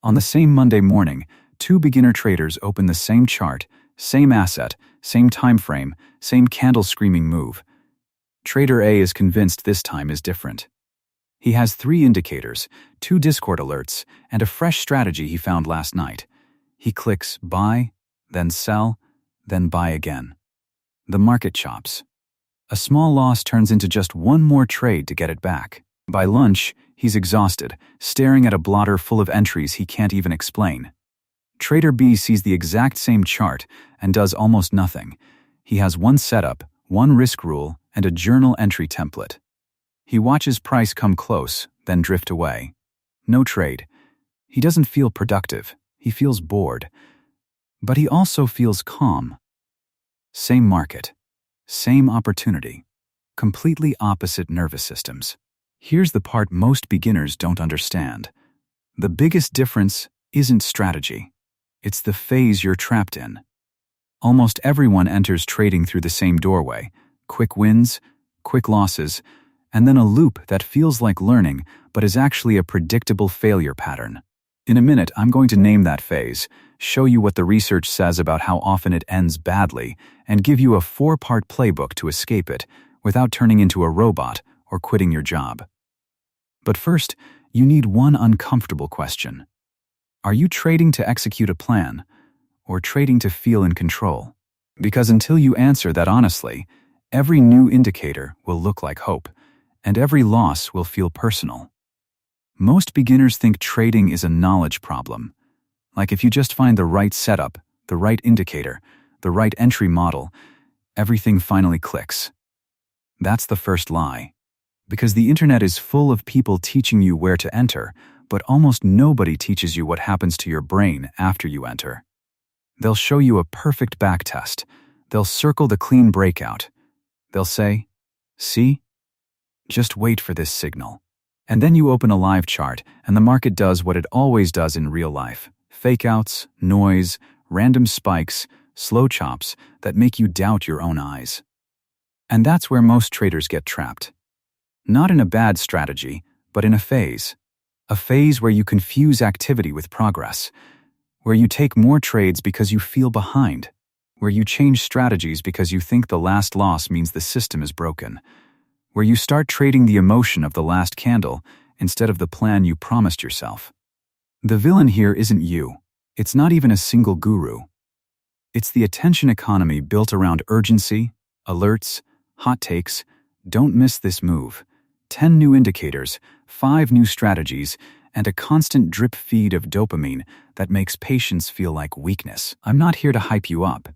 On the same Monday morning, two beginner traders open the same chart, same asset, same time frame, same candle-screaming move. Trader A is convinced this time is different. He has 3 indicators, 2 Discord alerts, and a fresh strategy he found last night. He clicks buy, then sell, then buy again. The market chops. A small loss turns into just one more trade to get it back. By lunch, he's exhausted, staring at a blotter full of entries he can't even explain. Trader B sees the exact same chart and does almost nothing. He has one setup, one risk rule, and a journal entry template. He watches price come close, then drift away. No trade. He doesn't feel productive. He feels bored. But he also feels calm. Same market. Same opportunity. Completely opposite nervous systems. Here's the part most beginners don't understand. The biggest difference isn't strategy. It's the phase you're trapped in. Almost everyone enters trading through the same doorway. Quick wins, quick losses, and then a loop that feels like learning but is actually a predictable failure pattern. In a minute, I'm going to name that phase, show you what the research says about how often it ends badly, and give you a 4-part playbook to escape it without turning into a robot or quitting your job. But first, you need one uncomfortable question. Are you trading to execute a plan, or trading to feel in control? Because until you answer that honestly, every new indicator will look like hope, and every loss will feel personal. Most beginners think trading is a knowledge problem. Like if you just find the right setup, the right indicator, the right entry model, everything finally clicks. That's the first lie. Because the internet is full of people teaching you where to enter, but almost nobody teaches you what happens to your brain after you enter. They'll show you a perfect backtest. They'll circle the clean breakout. They'll say, "See? Just wait for this signal." And then you open a live chart, and the market does what it always does in real life. Fake-outs, noise, random spikes, slow chops that make you doubt your own eyes. And that's where most traders get trapped. Not in a bad strategy, but in a phase. A phase where you confuse activity with progress. Where you take more trades because you feel behind. Where you change strategies because you think the last loss means the system is broken. Where you start trading the emotion of the last candle instead of the plan you promised yourself. The villain here isn't you. It's not even a single guru. It's the attention economy built around urgency, alerts, hot takes, don't miss this move, 10 new indicators, 5 new strategies, and a constant drip feed of dopamine that makes patience feel like weakness. I'm not here to hype you up.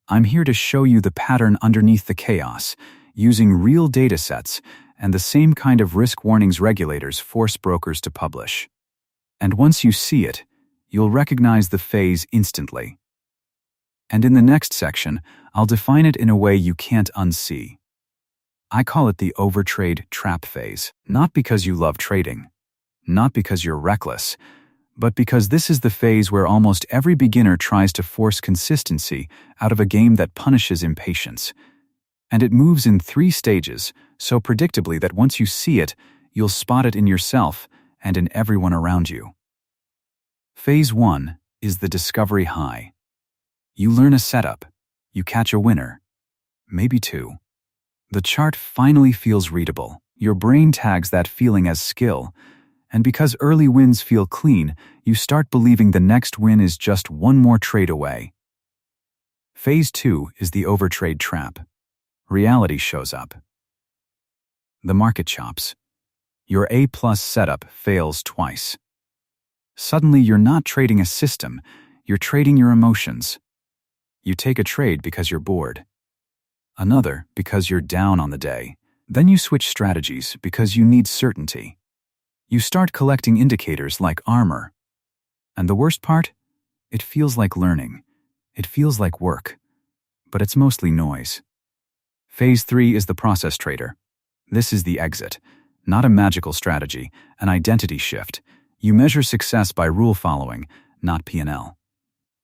I'm here to show you the pattern underneath the chaos, using real data sets and the same kind of risk warnings regulators force brokers to publish. And once you see it, you'll recognize the phase instantly. And in the next section, I'll define it in a way you can't unsee. I call it the overtrade trap phase, not because you love trading, not because you're reckless, but because this is the phase where almost every beginner tries to force consistency out of a game that punishes impatience. And it moves in 3 stages, so predictably that once you see it, you'll spot it in yourself and in everyone around you. Phase 1 is the discovery high. You learn a setup, you catch a winner, maybe 2. The chart finally feels readable. Your brain tags that feeling as skill, and because early wins feel clean, you start believing the next win is just one more trade away. Phase 2 is the overtrade trap. Reality shows up. The market chops. Your A+ setup fails twice. Suddenly you're not trading a system, you're trading your emotions. You take a trade because you're bored. Another because you're down on the day. Then you switch strategies because you need certainty. You start collecting indicators like armor. And the worst part? It feels like learning. It feels like work. But it's mostly noise. Phase 3 is the process trader. This is the exit. Not a magical strategy, an identity shift. You measure success by rule following, not P&L.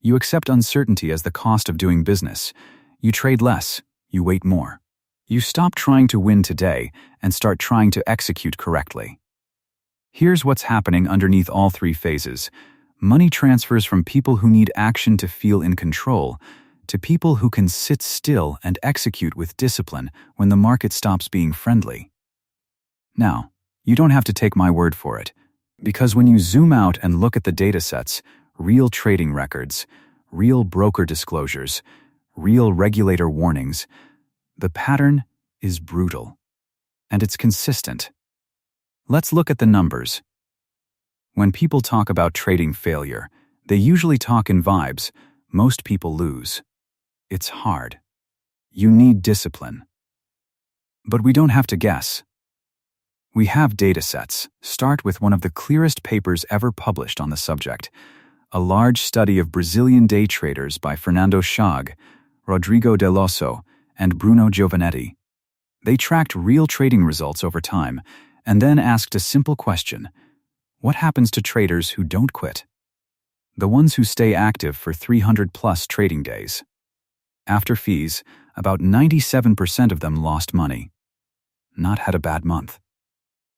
You accept uncertainty as the cost of doing business. You trade less. You wait more. You stop trying to win today and start trying to execute correctly. Here's what's happening underneath all 3 phases. Money transfers from people who need action to feel in control to people who can sit still and execute with discipline when the market stops being friendly. Now, you don't have to take my word for it, because when you zoom out and look at the datasets, real trading records, real broker disclosures, real regulator warnings, the pattern is brutal. And it's consistent. Let's look at the numbers. When people talk about trading failure, they usually talk in vibes. Most people lose. It's hard. You need discipline. But we don't have to guess. We have datasets. Start with one of the clearest papers ever published on the subject, a large study of Brazilian day traders by Fernando Chag, Rodrigo Delosso, and Bruno Giovanetti. They tracked real trading results over time and then asked a simple question: what happens to traders who don't quit? The ones who stay active for 300-plus trading days. After fees, about 97% of them lost money. Not had a bad month.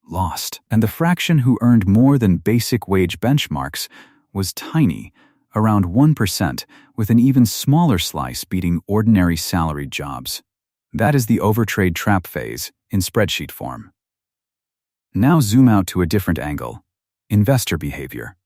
Lost. And the fraction who earned more than basic wage benchmarks was tiny, around 1%, with an even smaller slice beating ordinary salaried jobs. That is the overtrade trap phase in spreadsheet form. Now zoom out to a different angle: investor behavior.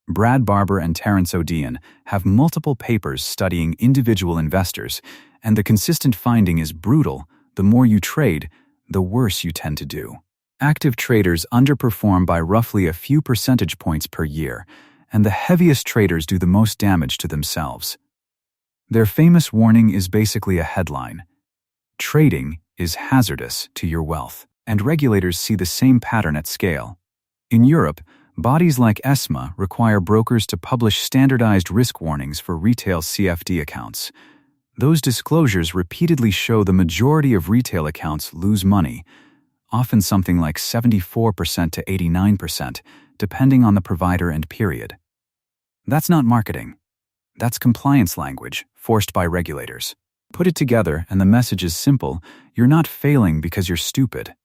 Brad Barber and Terence O'Dean have multiple papers studying individual investors, and the consistent finding is brutal: the more you trade, the worse you tend to do. Active traders underperform by roughly a few percentage points per year, and the heaviest traders do the most damage to themselves. Their famous warning is basically a headline: trading is hazardous to your wealth, and regulators see the same pattern at scale. In Europe, bodies like ESMA require brokers to publish standardized risk warnings for retail CFD accounts. Those disclosures repeatedly show the majority of retail accounts lose money, often something like 74% to 89%, depending on the provider and period. That's not marketing. That's compliance language forced by regulators. Put it together and the message is simple: you're not failing because you're stupid.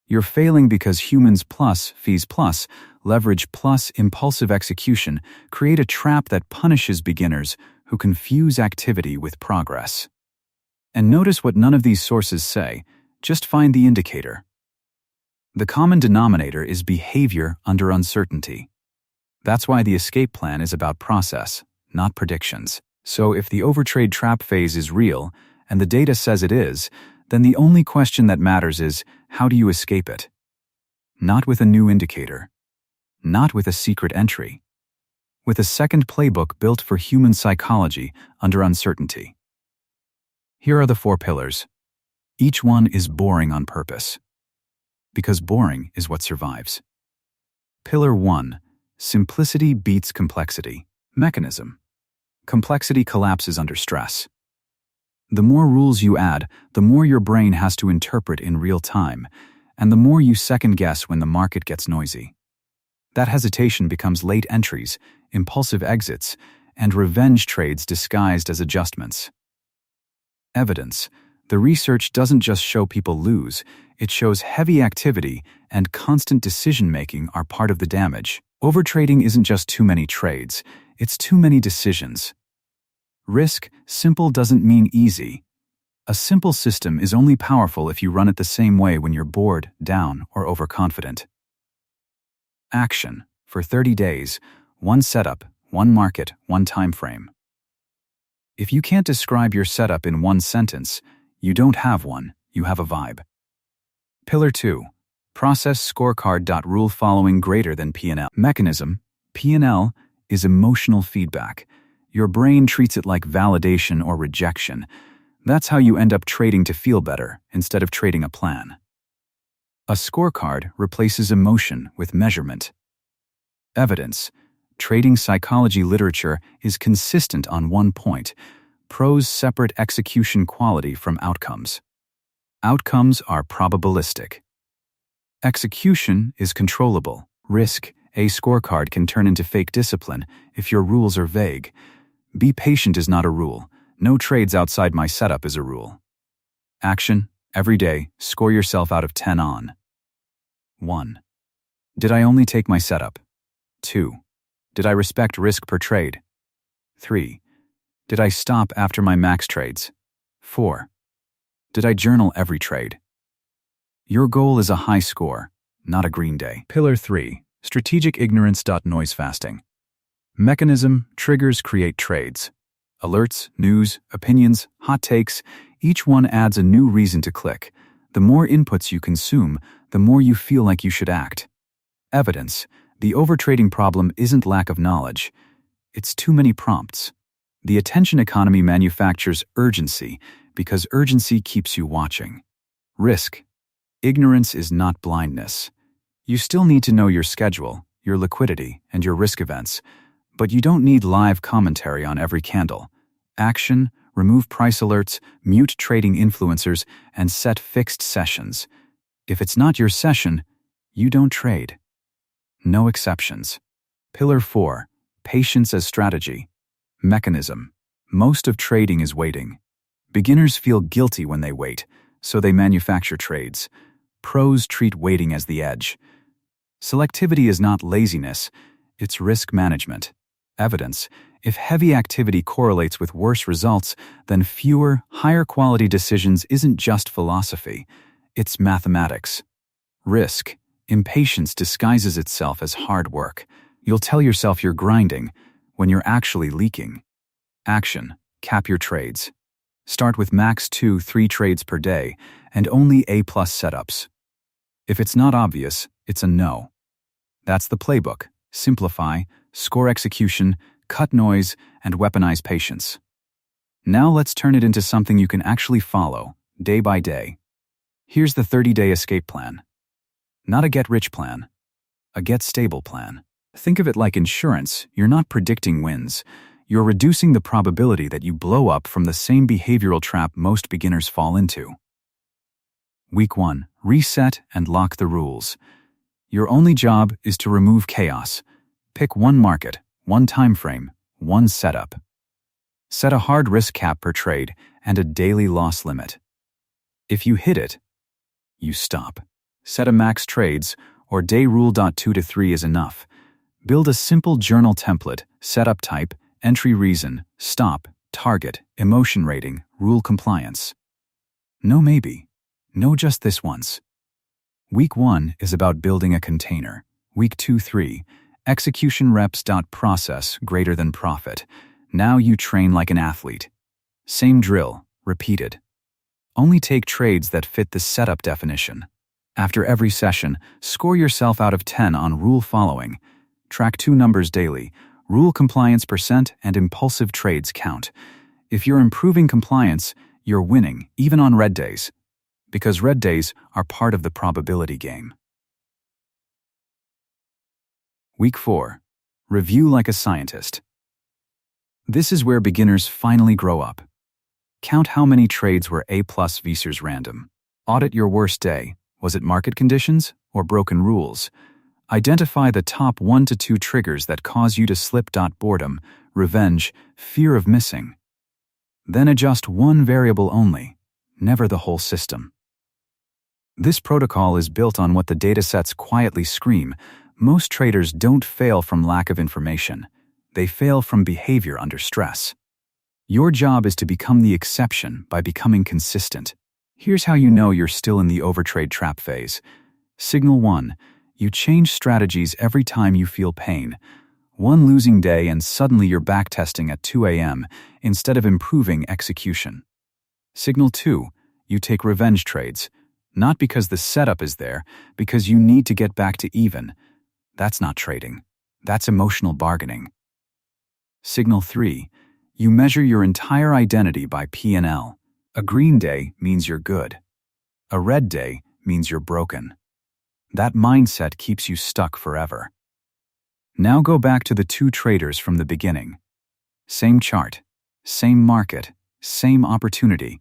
You're failing because humans plus fees plus leverage plus impulsive execution create a trap that punishes beginners who confuse activity with progress. And notice what none of these sources say. Just find the indicator. The common denominator is behavior under uncertainty. That's why the escape plan is about process, not predictions. So if the overtrade trap phase is real, and the data says it is, then the only question that matters is, how do you escape it? Not with a new indicator. Not with a secret entry. With a second playbook built for human psychology under uncertainty. Here are the 4 pillars. Each one is boring on purpose. Because boring is what survives. Pillar 1. Simplicity beats complexity. Mechanism. Complexity collapses under stress. The more rules you add, the more your brain has to interpret in real time, and the more you second-guess when the market gets noisy. That hesitation becomes late entries, impulsive exits, and revenge trades disguised as adjustments. Evidence. The research doesn't just show people lose, it shows heavy activity and constant decision-making are part of the damage. Overtrading isn't just too many trades, it's too many decisions. Risk, simple doesn't mean easy. A simple system is only powerful if you run it the same way when you're bored, down, or overconfident. Action. For 30 days, one setup, one market, one time frame. If you can't describe your setup in one sentence, you don't have one, you have a vibe. Pillar 2. Process scorecard. Rule following greater than P&L. Mechanism. P&L is emotional feedback. Your brain treats it like validation or rejection. That's how you end up trading to feel better instead of trading a plan. A scorecard replaces emotion with measurement. Evidence. Trading psychology literature is consistent on one point: pros separate execution quality from outcomes. Outcomes are probabilistic. Execution is controllable. Risk. A scorecard can turn into fake discipline if your rules are vague. Be patient is not a rule. No trades outside my setup is a rule. Action. Every day, score yourself out of 10 on. 1. Did I only take my setup? 2. Did I respect risk per trade? 3. Did I stop after my max trades? 4. Did I journal every trade? Your goal is a high score, not a green day. Pillar 3. Strategic ignorance. Noise fasting. Mechanism, triggers create trades. Alerts, news, opinions, hot takes, each one adds a new reason to click. The more inputs you consume, the more you feel like you should act. Evidence. The overtrading problem isn't lack of knowledge. It's too many prompts. The attention economy manufactures urgency because urgency keeps you watching. Risk. Ignorance is not blindness. You still need to know your schedule, your liquidity, and your risk events, but you don't need live commentary on every candle. Action, remove price alerts, mute trading influencers, and set fixed sessions. If it's not your session, you don't trade. No exceptions. Pillar 4. Patience as strategy. Mechanism. Most of trading is waiting. Beginners feel guilty when they wait, so they manufacture trades. Pros treat waiting as the edge. Selectivity is not laziness, it's risk management. Evidence. If heavy activity correlates with worse results, then fewer, higher quality decisions isn't just philosophy, it's mathematics. Risk. Impatience disguises itself as hard work. You'll tell yourself you're grinding when you're actually leaking. Action. Cap your trades. Start with max 2-3 trades per day and only A+ setups. If it's not obvious, it's a no. That's the playbook. Simplify, score execution, cut noise, and weaponize patience. Now let's turn it into something you can actually follow, day by day. Here's the 30-day escape plan. Not a get-rich plan, a get-stable plan. Think of it like insurance. You're not predicting wins. You're reducing the probability that you blow up from the same behavioral trap most beginners fall into. Week 1. Reset and lock the rules. Your only job is to remove chaos. Pick one market, one time frame, one setup. Set a hard risk cap per trade and a daily loss limit. If you hit it, you stop. Set a max trades or day rule. 2 to 3 is enough. Build a simple journal template, setup type, entry reason, stop, target, emotion rating, rule compliance. No maybe. No just this once. Week 1 is about building a container. Week 2-3, execution reps. Process greater than profit. Now you train like an athlete. Same drill, repeated. Only take trades that fit the setup definition. After every session, score yourself out of 10 on rule following. Track 2 numbers daily, rule compliance % and impulsive trades count. If you're improving compliance, you're winning, even on red days. Because red days are part of the probability game. Week 4. Review like a scientist. This is where beginners finally grow up. Count how many trades were A+ versus random. Audit your worst day. Was it market conditions or broken rules? Identify the top 1 to 2 triggers that cause you to slip. Boredom, revenge, fear of missing. Then adjust one variable only, never the whole system. This protocol is built on what the datasets quietly scream. Most traders don't fail from lack of information. They fail from behavior under stress. Your job is to become the exception by becoming consistent. Here's how you know you're still in the overtrade trap phase. Signal 1. You change strategies every time you feel pain. One losing day and suddenly you're backtesting at 2 a.m. instead of improving execution. Signal 2. You take revenge trades. Not because the setup is there, because you need to get back to even. That's not trading. That's emotional bargaining. Signal 3. You measure your entire identity by P&L. A green day means you're good. A red day means you're broken. That mindset keeps you stuck forever. Now go back to the 2 traders from the beginning. Same chart, same market, same opportunity.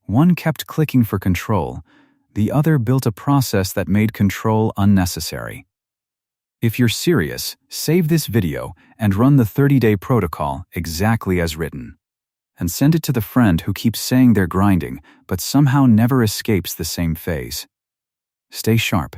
One kept clicking for control. The other built a process that made control unnecessary. If you're serious, save this video and run the 30-day protocol exactly as written. And send it to the friend who keeps saying they're grinding but somehow never escapes the same phase. Stay sharp.